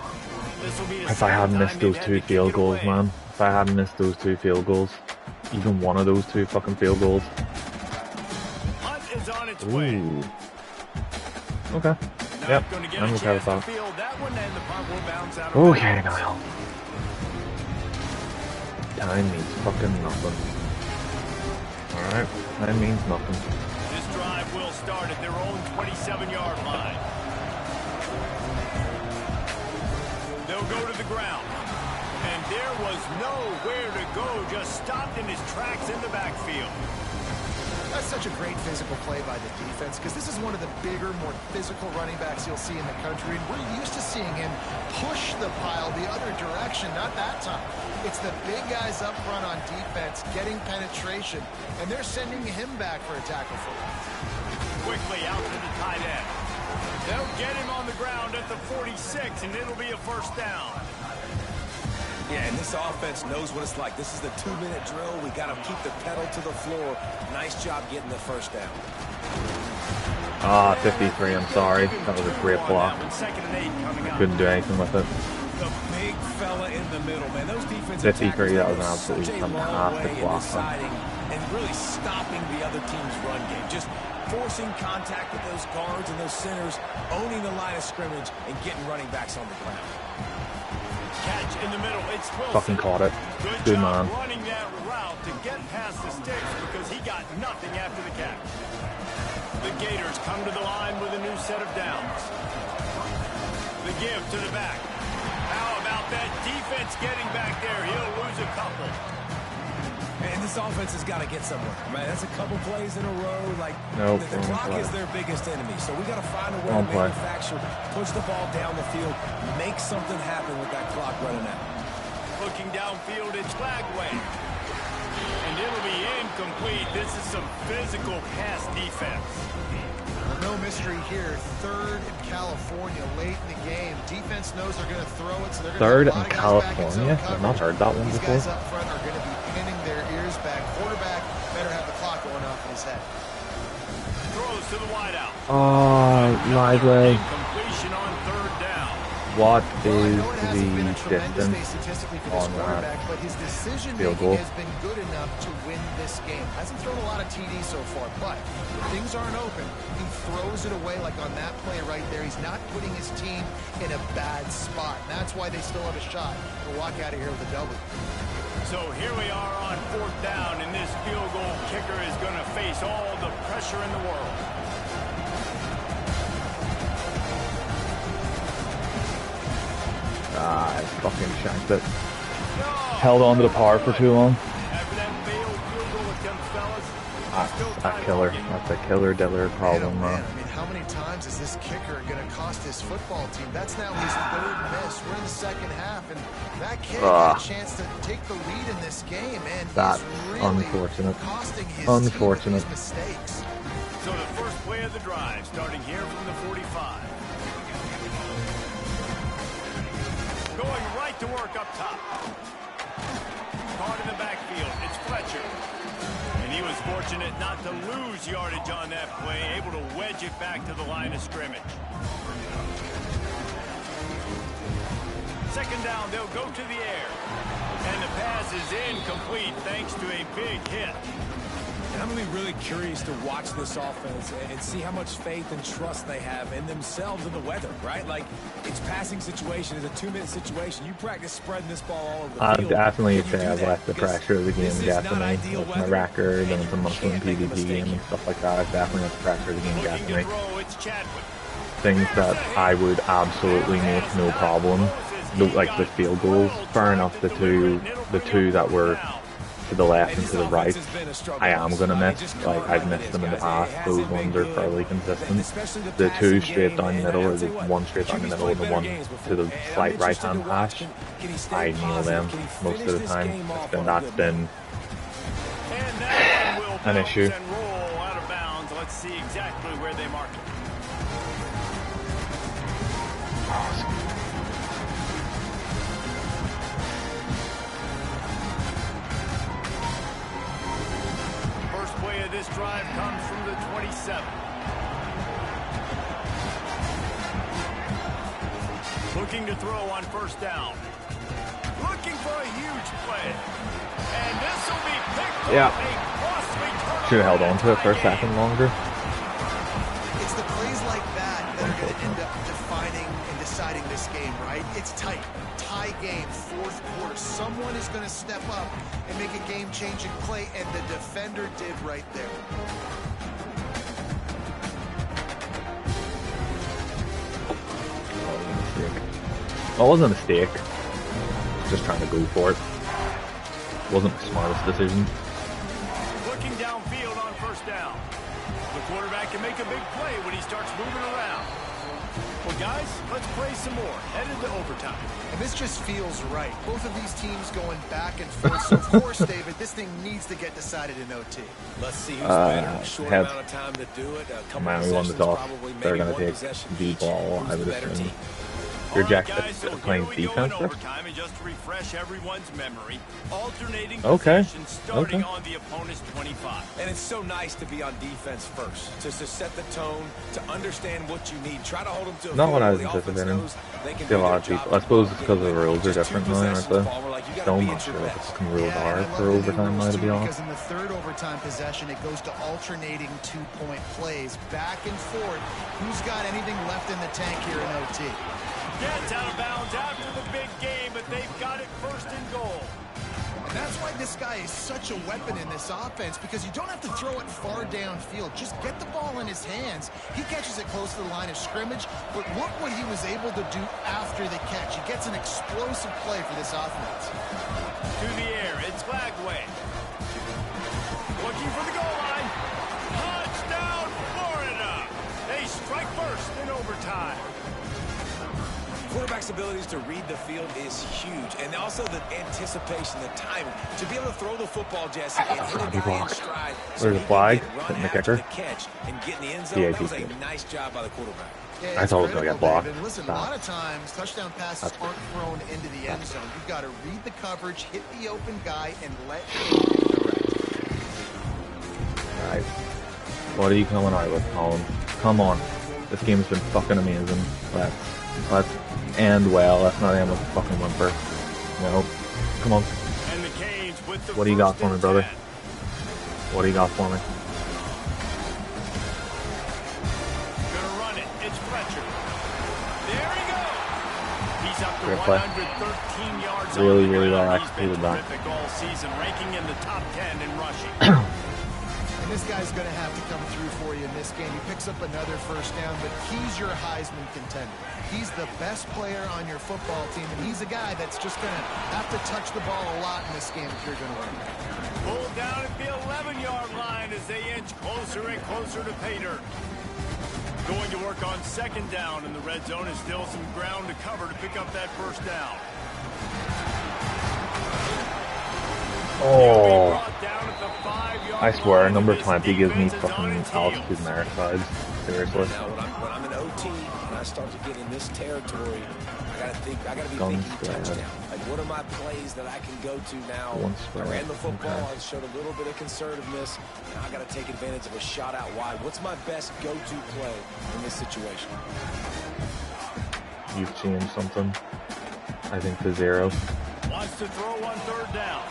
This will be the If I hadn't second missed time those they've had 2 to kick field it goals, away. man. If I hadn't missed those 2 field goals. Even one of those 2 fucking field goals. Punt is on its way. Ooh. Okay. Not Yep. gonna get I'm a okay chance with to that. field that one, and the punt will bounce out of Okay, bounds. Niall. Time means fucking nothing. Alright, time means nothing. This drive will start at their own 27-yard line. They'll go to the ground. And there was nowhere to go, just stopped in his tracks in the backfield. That's such a great physical play by the defense because this is one of the bigger, more physical running backs you'll see in the country. And we're used to seeing him push the pile the other direction, not that time. It's the big guys up front on defense getting penetration, and they're sending him back for a tackle for loss. Quickly out to the tight end. They'll get him on the ground at the 46, and it'll be a 1st down. Yeah, and this offense knows what it's like. This is the 2-minute drill. We got to keep the pedal to the floor. Nice job getting the 1st down. Ah, 53, I'm sorry. That was a great block. Couldn't do anything with it. The big fella in the middle, man. Those defensive 53, that was an tackles absolutely such a long fantastic way in block. deciding and really stopping the other team's run game. Just forcing contact with those guards and those centers, owning the line of scrimmage, and getting running backs on the ground. Catch in the middle. It's Wilson. Fucking caught it. Good man. job running that route to get past the sticks because he got nothing after the catch. The Gators come to the line with a new set of downs. The give to the back. How about that defense getting back there? He'll lose a couple. And this offense has got to get somewhere, right? That's a couple plays in a row. Like, Nope, the clock is their biggest enemy. So we got to find a way to manufacture, push the ball down the field, make something happen with that clock running out. Looking downfield, it's Flagway. And it'll be incomplete. This is some physical pass defense. No mystery here. 3rd in California late in the game. Defense knows they're going to throw it, so they're going to 3rd in California? I've not heard that one These before. guys up front are going to be pinning their ears back. Quarterback better have the clock going off in his head. Throws to the wideout. Oh, Lively. Completion on 3rd down. What Well, I is know it hasn't been a the tremendous day distance statistically for this on quarterback, that but his decision field making goal? has been good enough to win this game. Hasn't thrown a lot of TDs so far, but when things aren't open, he throws it away like on that play right there. He's not putting his team in a bad spot. And that's why they still have a shot to walk out of here with a W. So here we are on 4th down, and this field goal kicker is going to face all the pressure in the world. Ah, I fucking shanked it. Held on to the power for too long. After that failed field goal attempt, fellas, That's a killer. That's a killer diller problem, man, man. I mean, how many times is this kicker going to cost his football team? That's now his 3rd miss. We're in the 2nd half, and that kid had a chance to take the lead in this game, and That's he's really unfortunate. costing his Unfortunate. team with his mistakes. So the first play of the drive, starting here from the 45. Going right to work up top. Caught in the backfield. It's Fletcher. And he was fortunate not to lose yardage on that play, able to wedge it back to the line of scrimmage. 2nd down, they'll go to the air. And the pass is incomplete thanks to a big hit. And I'm going to be really curious to watch this offense and see how much faith and trust they have in themselves and the weather, right? Like, it's passing situation, it's a 2-minute situation. You practice spreading this ball all over the I'd field. definitely Can you say do I've that? left the Because pressure of the game, this is not definitely. ideal With my weather, record and and it's a you Muslim can't make a PvP mistake game and here. stuff like that. I've definitely left the pressure of the game, Looking to definitely. throw, it's Chadwick. Things that I would absolutely make no problem. Like the field goals, fair enough, the two that were to the left and to the right, I am going to miss. Like, I've missed them in the past. Those ones are fairly consistent. The two straight down the middle, or the one straight down the middle, and the one to the slight right-hand hash, I nail them most of the time. That's been an issue. Let's see exactly where they mark it. First play of this drive comes from the 27. Looking to throw on first down. Looking for a huge play. And this will be picked up. Should have held on to it for a second longer. It's the plays like that that are going to end up defining and deciding this game, right? It's tight. Tie game, fourth quarter. Someone is going to step up and make a game-changing play, and the defender did right there. Well, it wasn't a mistake. Just trying to go for it. Wasn't the smartest decision. Looking downfield on first down. The quarterback can make a big play when he starts moving around. Well, guys, let's play some more. Headed to overtime. And this just feels right. Both of these teams going back and forth. So, of course, David, this thing needs to get decided in OT. Let's see who's better. Short amount of time to do it. A couple Miami won the toss. They're going to take the ball, I would assume. You're Jack playing defense first? Just to refresh everyone's memory, alternating okay. Starting on the opponent's 25. And it's so nice to be on defense first, just to set the tone, to understand what you need. Try to hold them to a not what I was anticipating. See a lot of people. I suppose it's because the rules are different now, aren't they? Still not sure what the fucking rules are for overtime now, to be honest. Because in the third overtime possession, it goes to alternating two-point plays, back and forth. Who's got anything left in the tank here in OT? Gets out of bounds after the big game, but they've got it first and goal. And that's why this guy is such a weapon in this offense, because you don't have to throw it far downfield. Just get the ball in his hands. He catches it close to the line of scrimmage, but look what he was able to do after the catch. He gets an explosive play for this offense. To the air, it's Flagway. Looking for the goal line. Touchdown, Florida. They strike first in overtime. Quarterback's abilities to read the field is huge, and also the anticipation, the timing, to be able to throw the football, Jesse, and hit a guy in stride. Where's the flag? Hitting the kicker. Catch and get in the end zone. That was a nice job by the quarterback. Yeah, I thought it was going to get blocked. And listen, a lot of times, touchdown passes aren't thrown into the end zone. You've got to read the coverage, hit the open guy, and let him direct. All right. What are you coming out with, Colin? Come on. This game's been fucking amazing. Let's end well. Let's not end with a fucking whimper. No. Come on. And the Canes with the what do you got for me, brother? What do you got for me? Gonna run it. It's Fletcher. There he goes. He's up to Great play. 113 yards. Really well executed that. Terrific all season, ranking in the top 10 in rushing. And this guy's going to have to come through for you in this game. He picks up another first down, but he's your Heisman contender. He's the best player on your football team, and he's a guy that's just going to have to touch the ball a lot in this game if you're going to win. Pulled down at the 11-yard line as they inch closer and closer to pay dirt. Going to work on second down, and the red zone is still some ground to cover to pick up that first down. Oh, I swear, a number of times he gives me fucking altitude merit vibes. Seriously. Now, when I'm in OT and I start to get in this territory, I gotta be thinking touchdown. Like, what are my plays that I can go to now? I ran the football, I showed a little bit of conservativeness, and I gotta take advantage of a shot out wide. What's my best go-to play in this situation? You've changed something. I think to 0. Wants to throw on third down.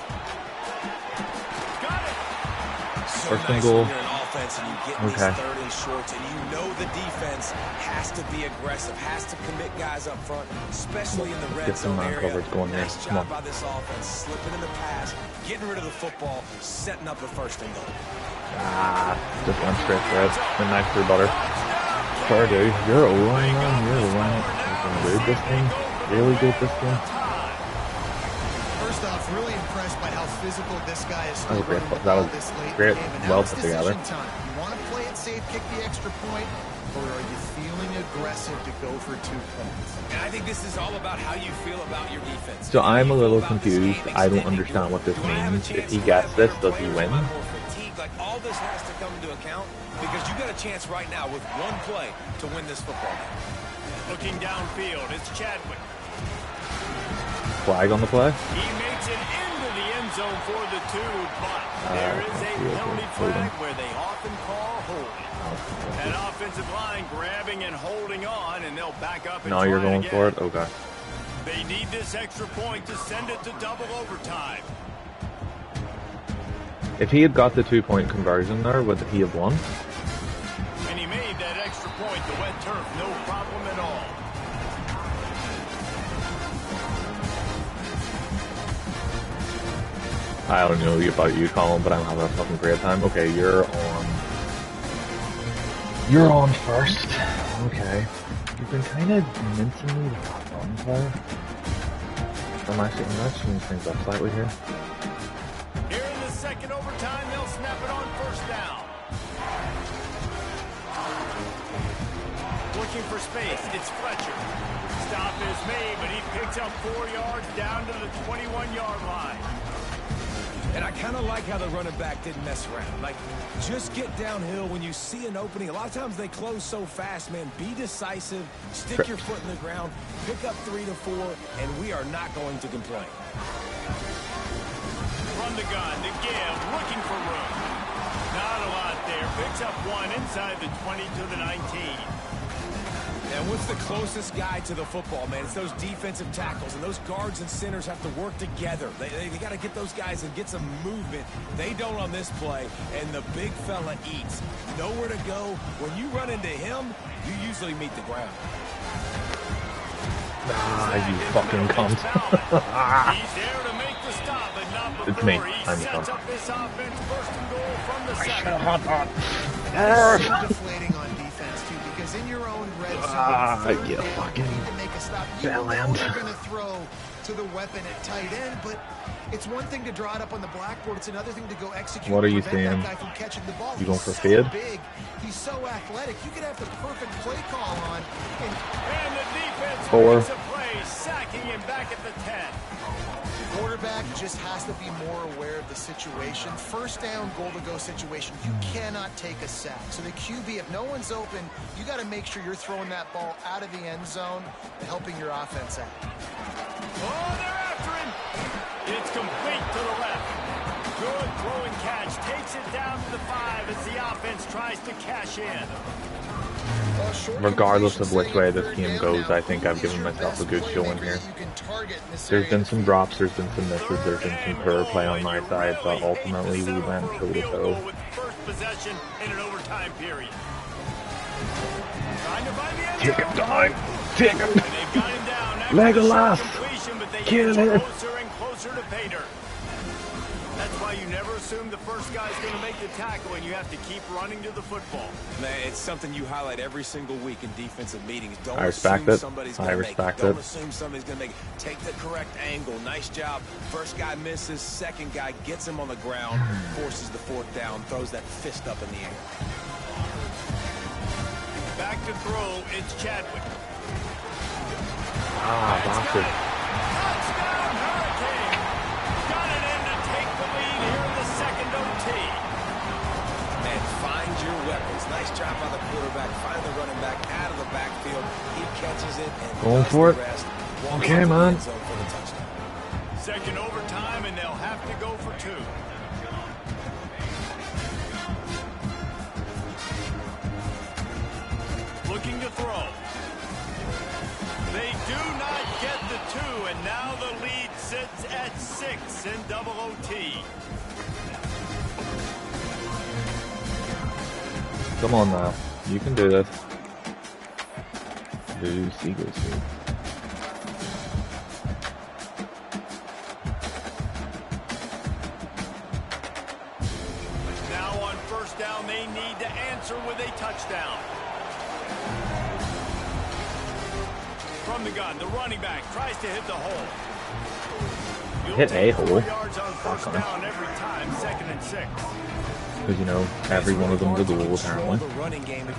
First and goal. Okay. Third and shorts, and you know the defense has to be aggressive, has to commit guys up front, especially in the red zone area. Going nice here. job by this offense, slipping in the pass, getting rid of the football, setting up the first and goal. Just went straight for it. Been nice for butter. Sorry, dude. You're a one man. You're a one. You can read this thing. Really good this game. First stuff. Really impressed by how physical this guy is. That was great. That was great. Well put together. Time. You want to play it safe, kick the extra point, or are you feeling aggressive to go for 2 points? And I think this is all about how you feel about your defense. So I'm a little confused. I don't understand what this means. If he gets this, does he win? Like all this has to come into account because you got a chance right now with one play to win this football game. Looking downfield, it's Chadwick. Flag on the play? He makes it into the end zone for the 2, but there is a penalty flag where they often call holding. That offensive line grabbing and holding on, and they'll back up and now you're going again. for it? Okay. They need this extra point to send it to double overtime. If he had got the 2-point conversion there, would he have won? And he made that extra point, the wet turf, no problem at all. I don't know about you, Colin, but I'm having a fucking great time. Okay, you're on. You're on first. Okay. You've been kind of mincing me with that run play. I'm actually change things up slightly here. Here in the second overtime, they'll snap it on first down. Looking for space, it's Fletcher. Stop is made, but he picks up 4 yards down to the 21-yard line. And I kind of like how the running back didn't mess around. Like, just get downhill when you see an opening. A lot of times they close so fast, man. Be decisive, stick your foot in the ground, pick up 3 to 4, and we are not going to complain. From the gun, to give, looking for room. Not a lot there. Picks up 1 inside the 20 to the 19. And what's the closest guy to the football, man? It's those defensive tackles, and those guards and centers have to work together. They got to get those guys and get some movement. They don't on this play, and the big fella eats. Nowhere to go. When you run into him, you usually meet the ground. Ah, you fucking cunt. He's there to make the stop, but not before It's me. he I'm the sets cunt. up this offense first and goal from the 7. So deflating on defense, too, because in your own red zone, you fucking you need to make a stop. You know they're going to throw to the weapon at tight end, but it's one thing to draw it up on the blackboard. It's another thing to go execute. What are you saying? saying? That guy from catching the ball. You going for so fade? big. He's so athletic. You could have the perfect play call on. And the defense 4. makes a play, sacking him back at the 10. Quarterback just has to be more aware of the situation. First down, goal-to-go situation. You cannot take a sack. So the QB, if no one's open, you got to make sure you're throwing that ball out of the end zone and helping your offense out. Oh, they're after him. It's complete to the left. Good throw and catch. Takes it down to the 5 as the offense tries to cash in. Regardless of which way this game goes, I think I've given myself a good showing here. There's been some drops, there's been some misses, there's been some poor play on my side, but ultimately we went toe-to-toe. With first possession in an overtime period. Trying to find the end Take him down! Take him! And they've got him down. Legolas! Kill it! Closer and closer to Pater. That's why you never assume the first guy's going to make the tackle, and you have to keep running to the football. Man, it's something you highlight every single week in defensive meetings. Don't I respect assume it. somebody's I going to make respect it. Don't it. assume somebody's going to make it. Take the correct angle. Nice job. First guy misses. Second guy gets him on the ground, forces the 4th down, throws that fist up in the air. Back to throw, it's Chadwick. Bastard. Touchdown, Hurricane. Got it in to take the lead here in the second OT. And find your weapons. Nice job by the quarterback. Find the running back out of the backfield. He catches it and going does for the it. rest. Okay, man. For the touchdown. Second overtime, and they'll have to go for 2. Looking to throw. They do not get the 2, and now the lead sits at 6 in double OT. Come on now. You can do this. Goosey, goosey. Now on first down, they need to answer with a touchdown. From the gun, the running back tries to hit the hole. hit a hole. Yards on first down every time, 2nd and 6. Because, you know, every one of them is a goal, apparently.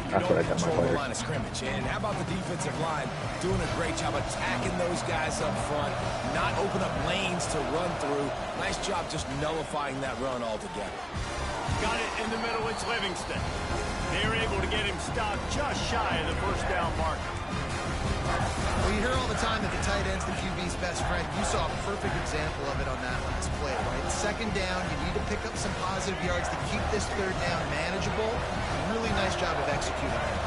That's what I tell my players. And how about the defensive line doing a great job attacking those guys up front, not open up lanes to run through. Nice job just nullifying that run altogether. Got it in the middle, it's Livingston. They're able to get him stopped just shy of the first down mark. Well, you hear all the time that the tight end's the QB's best friend. You saw a perfect example of it on that last play, right? 2nd down, you need to pick up some positive yards to keep this 3rd down manageable. Really nice job of executing it.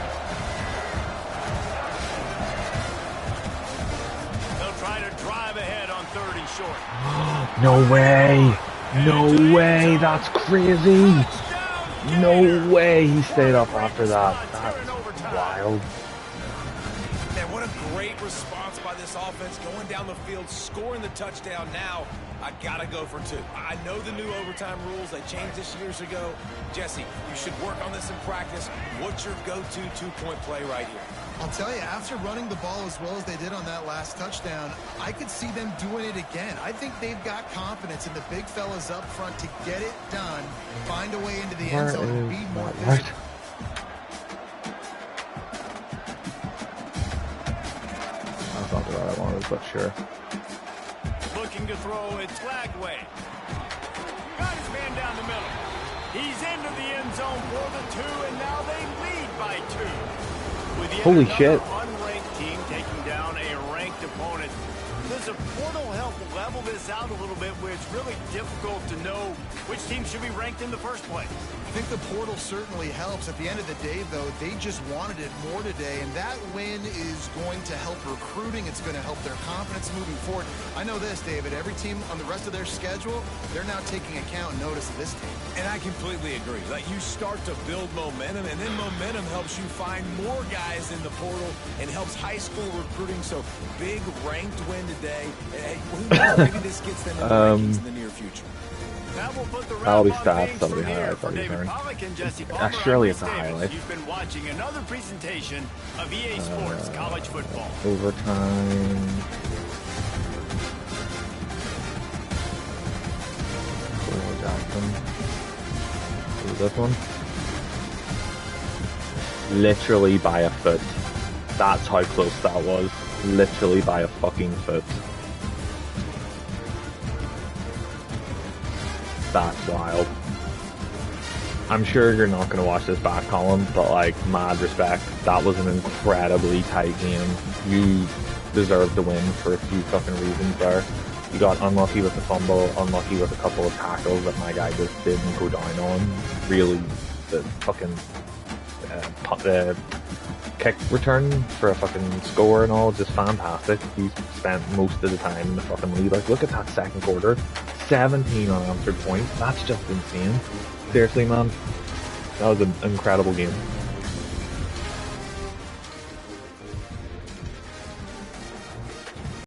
They'll try to drive ahead on 3rd and short. No way! No way! That's crazy! No way he stayed up after that. That's wild. Man, what a great response by this offense, going down the field, scoring the touchdown. Now, I gotta go for 2. I know the new overtime rules, they changed this years ago. Jesse, you should work on this in practice. What's your go-to 2-point play right here? I'll tell you, after running the ball as well as they did on that last touchdown, I could see them doing it again. I think they've got confidence in the big fellas up front to get it done, find a way into the end zone, and be more physical. That's not the right I wanted, but sure. Looking to throw, it's Lagway. Got his man down the middle. He's into the end zone for the 2, and now they lead by 2. With Holy shit. Unranked team taking down a ranked opponent. Does the portal help level this out a little bit where it's really difficult to know which team should be ranked in the first place? I think the portal certainly helps. At the end of the day, though, they just wanted it more today, and that win is going to help recruiting. It's going to help their confidence moving forward. I know this, David. Every team on the rest of their schedule, they're now taking account and notice of this team. And I completely agree. Like, you start to build momentum, and then momentum helps you find more guys in the portal and helps high school recruiting. So, big ranked win today. Hey, who knows? Maybe this gets them in the rankings in the near future. That'll be stats, that'll be highlights, that'll be turn. Surely it's a highlight. You've been watching another presentation of EA Sports College Football. Overtime. Who is this one? Literally by a foot. That's how close that was. Literally by a fucking foot. That's wild. I'm sure you're not going to watch this back, Colin, but like, mad respect. That was an incredibly tight game. You deserved the win for a few fucking reasons there. You got unlucky with the fumble, unlucky with a couple of tackles that my guy just didn't go down on. Really, the fucking kick return for a fucking score and all, just fantastic. He spent most of the time in the fucking lead. Like, look at that 2nd quarter. 17 unanswered points. That's just insane. Seriously, man. That was an incredible game.